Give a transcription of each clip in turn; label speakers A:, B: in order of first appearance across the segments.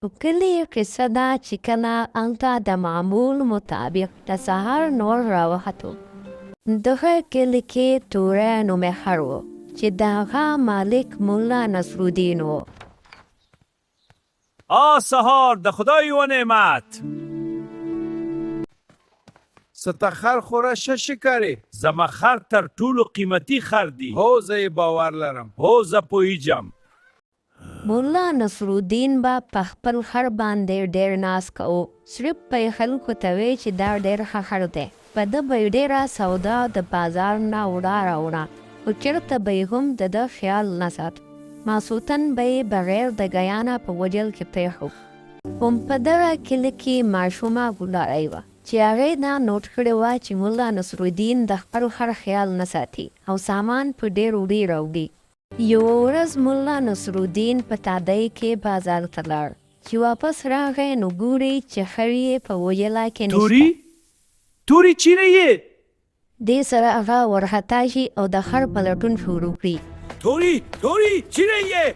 A: په کلي قصه ده چې کله هلته د معمول مطابق د سهار نور راوختو. دغه کلي کې توری نومې خر و چې د هغه مالک ملا نصرالدین و.
B: سهار د خدای و نعمت.
C: ستا خر خوره شکرې.
B: زما خر تر ټولو قیمتي خر دی.
C: هو زه یې باور لرم.
B: هو زه پوهیږم.
A: ملا نصرالدین به په خپل خر باندې ډېر ناز کوو. صرف به یې خلکو ته وی چې دا ډېر ښه خر دی. په ده به یې ډېره سودا د بازار نه وړه راوړه، خو چېرته به یې هم د ده خیال نه سات. ماسوتن به یې بغیر د ګیانه په وجل کې پرېښود. هم په دغه کلي کې ماشومه ګلالۍ وه چې هغې دا نوټ کړې وه چې ملا نصرالدین د خپل خر خیال نه ساتي او سامان په ډېر وړي راوړي. یوه ورځ ملا نصرالدین په تادۍ کې بازار ته لاړ، چې واپس راغی نو ګوري چې خر یې په وجله کې نشته.
B: توري چیرې یې؟
A: دې سره هغه ورخطا شي او د خر پلټون شروع کړي.
B: توري چیرې یې؟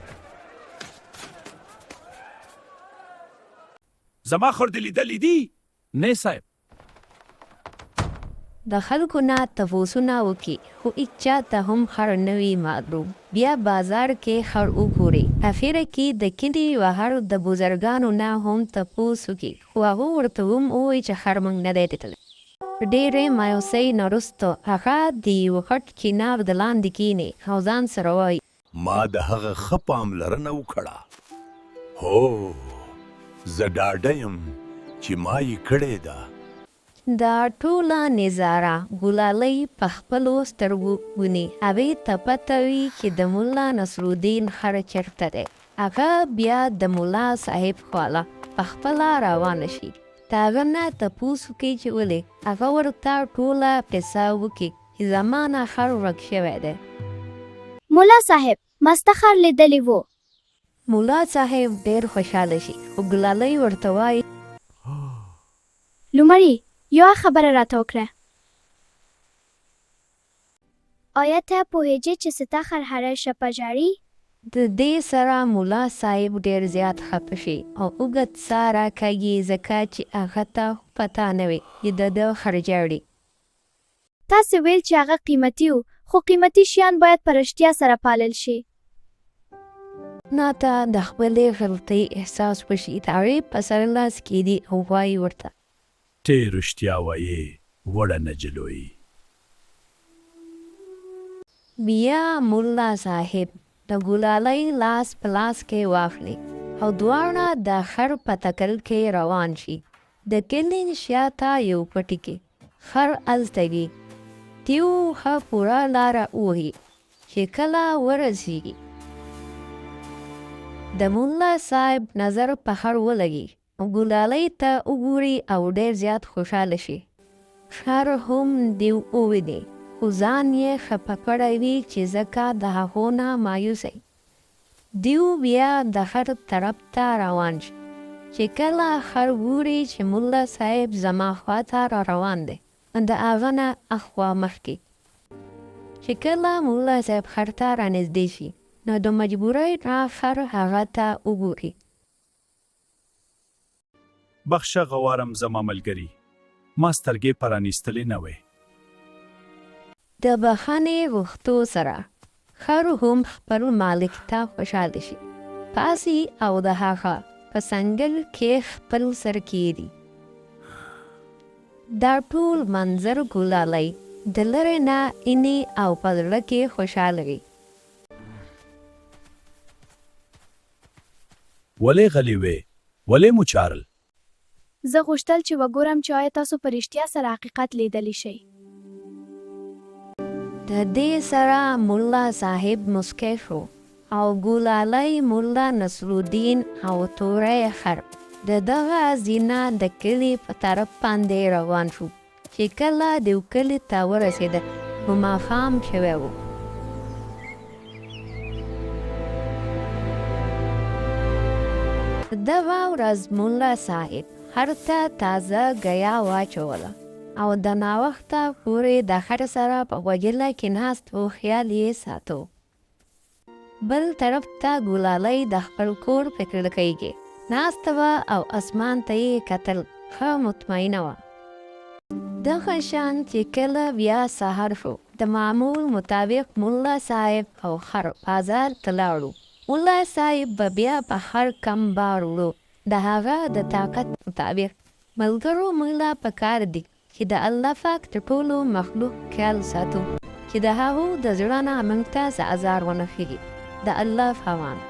B: زما خر دې لیدلی دي؟ نه صاحب.
A: د خلکو نه تپوسونه وکړي، خو هیچا ته هم خر نه وي معلوم. بیا بازار کې خر وګوري. اخره کې د کلي بهر د بزرګانو نه هم تپوس وکړي، خو هغه ورته هم ووایي چې خر موږ نه دی لیدلی. ډېرې مایوسۍ نه وروسته هغه د یوه خټ چینار د لاندې کښېني او ځان سره وایي
D: ما د هغه ښه پاملرنه وکړه. هو زه ډاډه یم چې ما یې کړې ده.
A: دا ټوله نظاره ګلالۍ په خپلو سترګو ویني. هغې ته پته وي چې د ملا نصرالدین خر چېرته دی. هغه بیا د ملا صاحب خواله په خپله روانه شي. د هغه نه تپوس وکړي چې ولې. هغه ورته ټوله قصه وکړي چې زما نه خر ورک شوی دی.
E: ملا صاحب مسته خر لیدلی و.
A: ملا صاحب ډېر خوشحاله شي، خو ګلالۍ ورته وایي
E: لومړی یوه خبره راته وکړه. آیا ته پوهېږې چې ستا خر هره شپه ژاړي؟
A: د دې سره ملا صاحب ډېر زیات خفه شي او اوږد ساه راکاږي، ځکه چې هغه ته پته نه وي چې د ده خر ژاړي.
E: تاسې ویل چې هغه قیمتي و، خو قیمتي شیان باید په رښتیا سره پالل شي.
A: ناته د خپلې غلطۍ احساس وشي. د هغې په سر لاس کېږدي او وایي ورته
B: ډېر رښتیا وایې وړه نجلۍ.
A: بیا ملا صاحب د ګلالۍ لاس په لاس کې واخلي او دواړه د خر په تکل کې روان شي. د کلي شاته یو پټي کې خر هلته وي. تیو ښه پوره لاره ووهي چې کله ورسېږي. د ملا صاحب نظر په خر ولګي او ګلالۍ ته وګوري او ډېر زیات خوشحاله شي. خر هم دیو وویني، خو ځان یې خفه کړی وي چې ځکه د هغو نه مایوسه. دیو بیا د خر طرف ته روان شي، چې کله خر ګوري چې ملا صاحب زما خواته را روان دی، د هغه نه اخوا مخکې. چې کله ملا صاحب خر ته رانږدې شي نو د مجبورۍ نه خر هغه ته وګوري.
B: بخښه غوارم زما ملګري، ما سترګې پرانیستلې نه وې.
A: د بښنې غوښتو سره خر هم خپل مالک ته خوشحاله شي. پاسي او د هغه په څنګل کې خپل سر کېږدي. دا ټول منظر ګلالۍ د لرې نه اینې او په زړه کې خوشحاله وي.
B: ولې غلې وې؟ ولې مو چارل؟
E: زه غوښتل چې وګورم چې آیا تاسو په رښتیا سره حقیقت لیدلی شئ.
A: د دې سره ملا صاحب مسکی شو او ګلالۍ، ملا نصرالدین او توری خر د دغه زینه د کلي په طرف باندې روان شو. چې کله د کلي ته ورسېده نو ماښام شوی و. دغه ورځ ملا صاحب هر ته تازه ګیا واچوله او د ناوخته پورې د خر سره په وجله کې ناست و، خیال یې ساتو. بل طرف ته ګلالۍ د خپل کور فکر کوي ناسته وه او اسمان ته یې کتل، ښه مطمئنه وه. دغه شان چې کله بیا سهار شو، د معمول مطابق ملا صاحب او خر بازار ته لاړو. ملا صاحب به بیا په هر کم بار وړو، د هغه د طاقت مطابق. ملګرو ملا په کار دی چې د الله پاک د ټولو مخلوق خیال ساتو، چې د هغو د زړه نه موږ ته څه ازار ونه خېږي. د الله په امان.